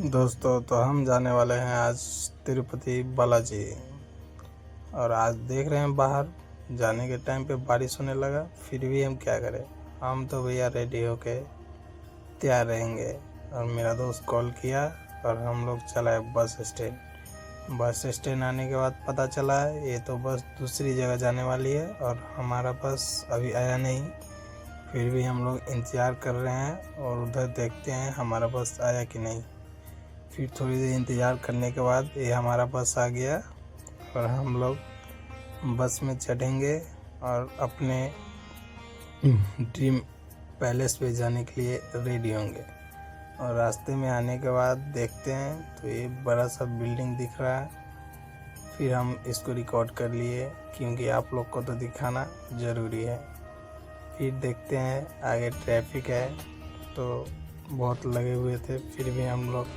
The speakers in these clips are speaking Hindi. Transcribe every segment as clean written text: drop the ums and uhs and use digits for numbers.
दोस्तों, तो हम जाने वाले हैं आज तिरुपति बालाजी। और आज देख रहे हैं बाहर जाने के टाइम पे बारिश होने लगा, फिर भी हम क्या करें। हम तो भैया रेडी होके तैयार रहेंगे। और मेरा दोस्त कॉल किया और हम लोग चलाए बस स्टैंड। बस स्टैंड आने के बाद पता चला है ये तो बस दूसरी जगह जाने वाली है और हमारा बस अभी आया नहीं। फिर भी हम लोग इंतज़ार कर रहे हैं और उधर देखते हैं हमारा बस आया कि नहीं। फिर थोड़ी देर इंतज़ार करने के बाद ये हमारा बस आ गया और हम लोग बस में चढ़ेंगे और अपने ड्रीम पैलेस पे जाने के लिए रेडी होंगे। और रास्ते में आने के बाद देखते हैं तो ये बड़ा सा बिल्डिंग दिख रहा है। फिर हम इसको रिकॉर्ड कर लिए क्योंकि आप लोग को तो दिखाना ज़रूरी है। फिर देखते हैं आगे ट्रैफिक है तो बहुत लगे हुए थे, फिर भी हम लोग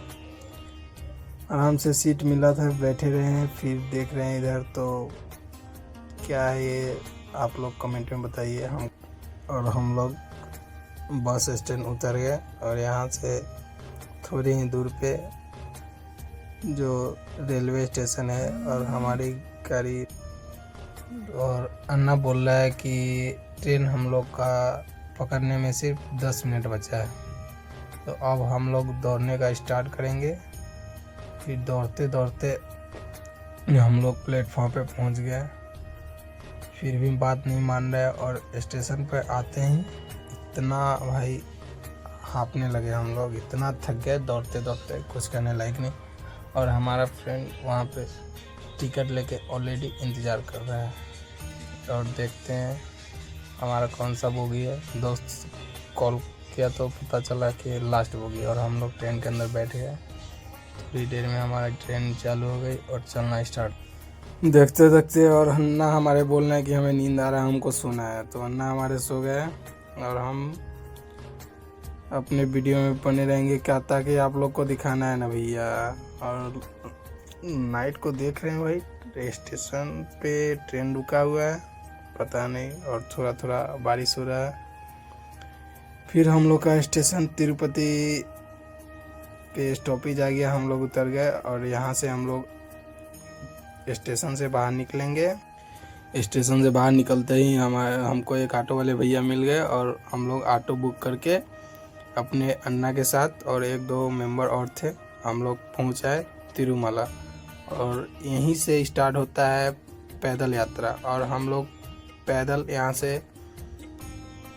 आराम से सीट मिला था, बैठे रहे हैं। फिर देख रहे हैं इधर तो क्या है ये, आप लोग कमेंट में बताइए। हम लोग बस स्टैंड उतर गए और यहाँ से थोड़ी ही दूर पे जो रेलवे स्टेशन है और हमारी गाड़ी। और अन्ना बोल रहा है कि ट्रेन हम लोग का पकड़ने में सिर्फ 10 मिनट बचा है। तो अब हम लोग दौड़ने का स्टार्ट करेंगे। फिर दौड़ते दौड़ते हम लोग प्लेटफॉर्म पे पहुंच गए, फिर भी बात नहीं मान रहा है। और स्टेशन पर आते ही इतना भाई हाँफने लगे हम लोग, इतना थक गए दौड़ते दौड़ते, कुछ करने लायक नहीं। और हमारा फ्रेंड वहाँ पे टिकट लेके ऑलरेडी इंतज़ार कर रहा है। और देखते हैं हमारा कौन सा बोगी है। दोस्त कॉल किया तो पता चला कि लास्ट बोगी, और हम लोग ट्रेन के अंदर बैठ गए। थोड़ी देर में हमारी ट्रेन चालू हो गई और चलना स्टार्ट। देखते देखते और अन्ना हमारे बोल रहे हैं कि हमें नींद आ रहा है, हमको सोना है। तो अन्ना हमारे सो गए और हम अपने वीडियो में बने रहेंगे क्या, ताकि आप लोग को दिखाना है ना भैया। और नाइट को देख रहे हैं भाई, स्टेशन पे ट्रेन रुका हुआ है, पता नहीं, और थोड़ा थोड़ा बारिश हो रहा है। फिर हम लोग का स्टेशन तिरुपति पे स्टॉपेज आ गया, हम लोग उतर गए। और यहाँ से हम लोग स्टेशन से बाहर निकलेंगे। स्टेशन से बाहर निकलते ही हमको एक ऑटो वाले भैया मिल गए और हम लोग ऑटो बुक करके अपने अन्ना के साथ और एक दो मेंबर और थे, हम लोग पहुँच आए तिरुमला। और यहीं से स्टार्ट होता है पैदल यात्रा। और हम लोग पैदल यहाँ से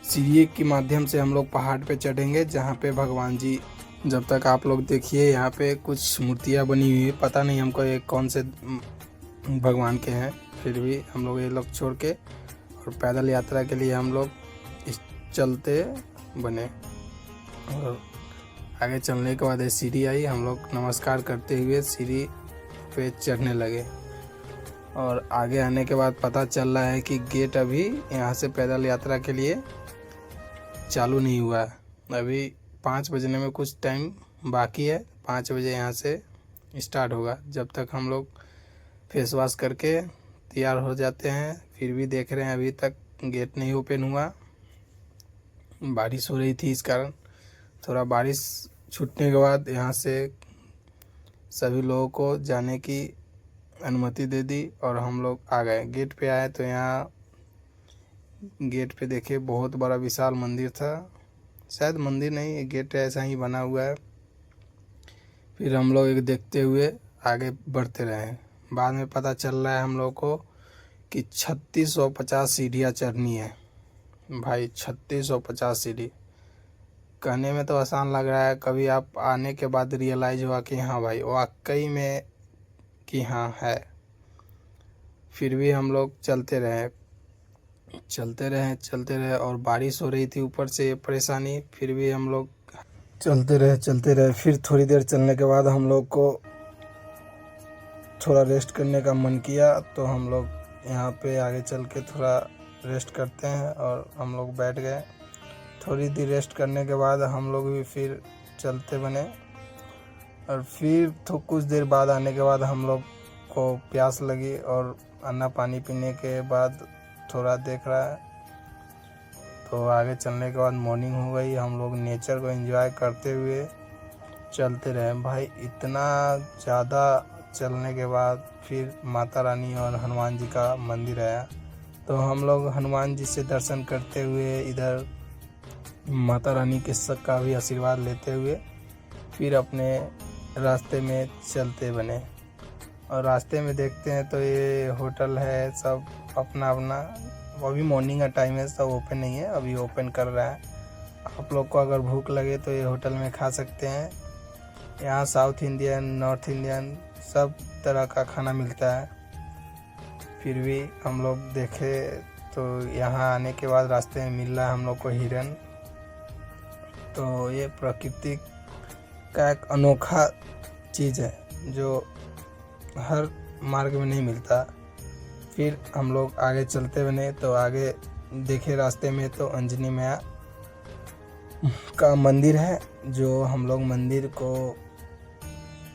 सीढ़ी के माध्यम से हम लोग पहाड़ पे चढ़ेंगे, जहाँ पे भगवान जी, जब तक आप लोग देखिए यहाँ पे कुछ मूर्तियाँ बनी हुई है, पता नहीं हमको ये कौन से भगवान के हैं। फिर भी हम लोग ये लोग छोड़ के और पैदल यात्रा के लिए हम लोग चलते बने। और आगे चलने के बाद सीढ़ी आई, हम लोग नमस्कार करते हुए सीढ़ी पे चढ़ने लगे। और आगे आने के बाद पता चल रहा है कि गेट अभी यहाँ से पैदल यात्रा के लिए चालू नहीं हुआ है। अभी 5 बजने में कुछ टाइम बाकी है, 5 बजे यहाँ से स्टार्ट होगा। जब तक हम लोग फेस वॉश करके तैयार हो जाते हैं। फिर भी देख रहे हैं अभी तक गेट नहीं ओपन हुआ, बारिश हो रही थी इस कारण। थोड़ा बारिश छूटने के बाद यहाँ से सभी लोगों को जाने की अनुमति दे दी और हम लोग आ गए। गेट पे आए तो यहाँ गेट पे देखे बहुत बड़ा विशाल मंदिर था, शायद मंदिर नहीं, गेट ऐसा ही बना हुआ है। फिर हम लोग एक देखते हुए आगे बढ़ते रहे। बाद में पता चल रहा है हम लोग को कि 3650 सीढ़ियाँ चढ़नी है भाई, 3650 सीढ़ी। कहने में तो आसान लग रहा है, कभी आप आने के बाद रियलाइज हुआ कि हाँ भाई वाकई में कि हाँ है। फिर भी हम लोग चलते रहे और बारिश हो रही थी ऊपर से परेशानी। फिर भी हम लोग चलते रहे। फिर थोड़ी देर चलने के बाद हम लोग को थोड़ा रेस्ट करने का मन किया, तो हम लोग यहाँ पे आगे चल के थोड़ा रेस्ट करते हैं। और हम लोग बैठ गए। थोड़ी देर रेस्ट करने के बाद हम लोग भी फिर चलते बने। और फिर तो कुछ देर बाद आने के बाद हम लोग को प्यास लगी और अन्ना पानी पीने के बाद थोड़ा देख रहा है। तो आगे चलने के बाद मॉर्निंग हो गई। हम लोग नेचर को एंजॉय करते हुए चलते रहे भाई। इतना ज़्यादा चलने के बाद फिर माता रानी और हनुमान जी का मंदिर आया, तो हम लोग हनुमान जी से दर्शन करते हुए इधर माता रानी के का भी आशीर्वाद लेते हुए फिर अपने रास्ते में चलते बने। और रास्ते में देखते हैं तो ये होटल है, सब अपना अपना, अभी मॉर्निंग का टाइम है, सब ओपन नहीं है, अभी ओपन कर रहा है। आप लोग को अगर भूख लगे तो ये होटल में खा सकते हैं। यहाँ साउथ इंडियन, नॉर्थ इंडियन सब तरह का खाना मिलता है। फिर भी हम लोग देखे तो यहाँ आने के बाद रास्ते में मिल रहा है हम लोग को हिरन। तो ये प्रकृति का एक अनोखा चीज़ है जो हर मार्ग में नहीं मिलता। फिर हम लोग आगे चलते बने तो आगे देखे रास्ते में तो अंजनी मैया का मंदिर है, जो हम लोग मंदिर को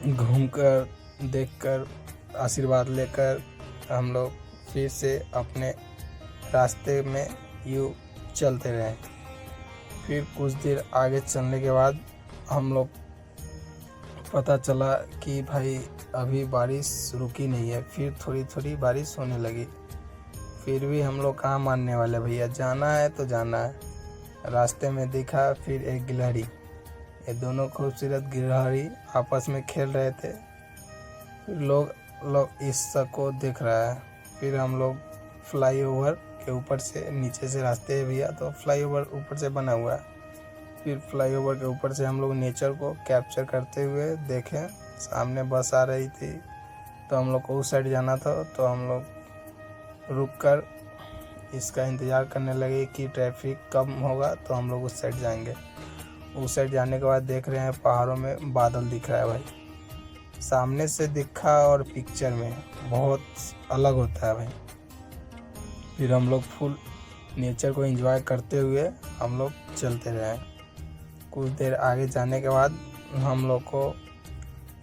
घूमकर देखकर आशीर्वाद लेकर हम लोग फिर से अपने रास्ते में यूँ चलते रहे। फिर कुछ देर आगे चलने के बाद हम लोग पता चला कि भाई अभी बारिश रुकी नहीं है, फिर थोड़ी थोड़ी बारिश होने लगी। फिर भी हम लोग कहाँ मानने वाले भैया, जाना है तो जाना है। रास्ते में दिखा फिर एक गिलहरी, ये दोनों खूबसूरत गिलहरी आपस में खेल रहे थे। फिर लोग इस को देख रहा है। फिर हम लोग फ्लाईओवर के ऊपर से, नीचे से रास्ते है भैया तो फ्लाईओवर ऊपर से बना हुआ है। फिर फ्लाईओवर के ऊपर से हम लोग नेचर को कैप्चर करते हुए देखें। सामने बस आ रही थी तो हम लोग को उस साइड जाना था, तो हम लोग रुक कर इसका इंतज़ार करने लगे कि ट्रैफिक कम होगा तो हम लोग उस साइड जाएंगे। उस साइड जाने के बाद देख रहे हैं पहाड़ों में बादल दिख रहा है भाई, सामने से दिखा और पिक्चर में बहुत अलग होता है भाई। फिर हम लोग फुल नेचर को एंजॉय करते हुए हम लोग चलते रहे। कुछ देर आगे जाने के बाद हम लोग को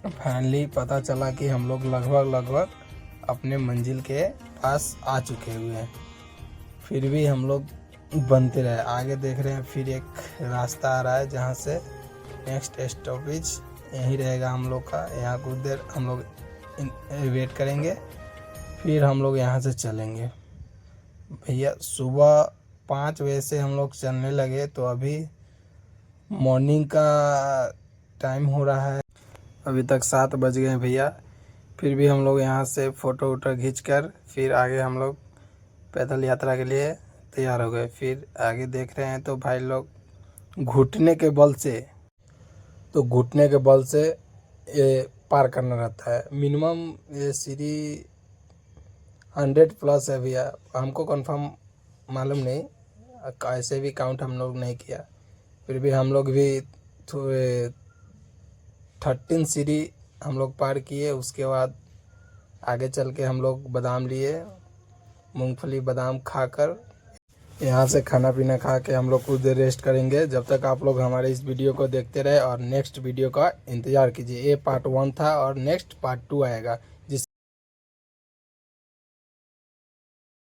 फाइनली पता चला कि हम लोग लगभग अपने मंजिल के पास आ चुके हुए हैं। फिर भी हम लोग बनते रहे। आगे देख रहे हैं फिर एक रास्ता आ रहा है जहाँ से नेक्स्ट स्टॉपेज यहीं रहेगा हम लोग का। यहाँ कुछ देर हम लोग वेट करेंगे, फिर हम लोग यहाँ से चलेंगे। भैया सुबह 5 बजे से हम लोग चलने लगे तो अभी मॉर्निंग का टाइम हो रहा है, अभी तक 7 बज गए हैं भैया। फिर भी हम लोग यहाँ से फ़ोटो वोटो खींच कर फिर आगे हम लोग पैदल यात्रा के लिए तैयार हो गए। फिर आगे देख रहे हैं तो भाई लोग घुटने के बल से ये पार करना रहता है। मिनिमम ये सीढ़ी 100+ है भैया, हमको कंफर्म मालूम नहीं, ऐसे भी काउंट हम लोग नहीं किया। फिर भी हम लोग भी 13 सीढ़ी हम लोग पार किए। उसके बाद आगे चल के हम लोग बादाम लिए, मूंगफली बादाम खाकर यहाँ से खाना पीना खा के हम लोग कुछ देर रेस्ट करेंगे। जब तक आप लोग हमारे इस वीडियो को देखते रहे और नेक्स्ट वीडियो का इंतज़ार कीजिए। ये पार्ट 1 था और नेक्स्ट पार्ट 2 आएगा।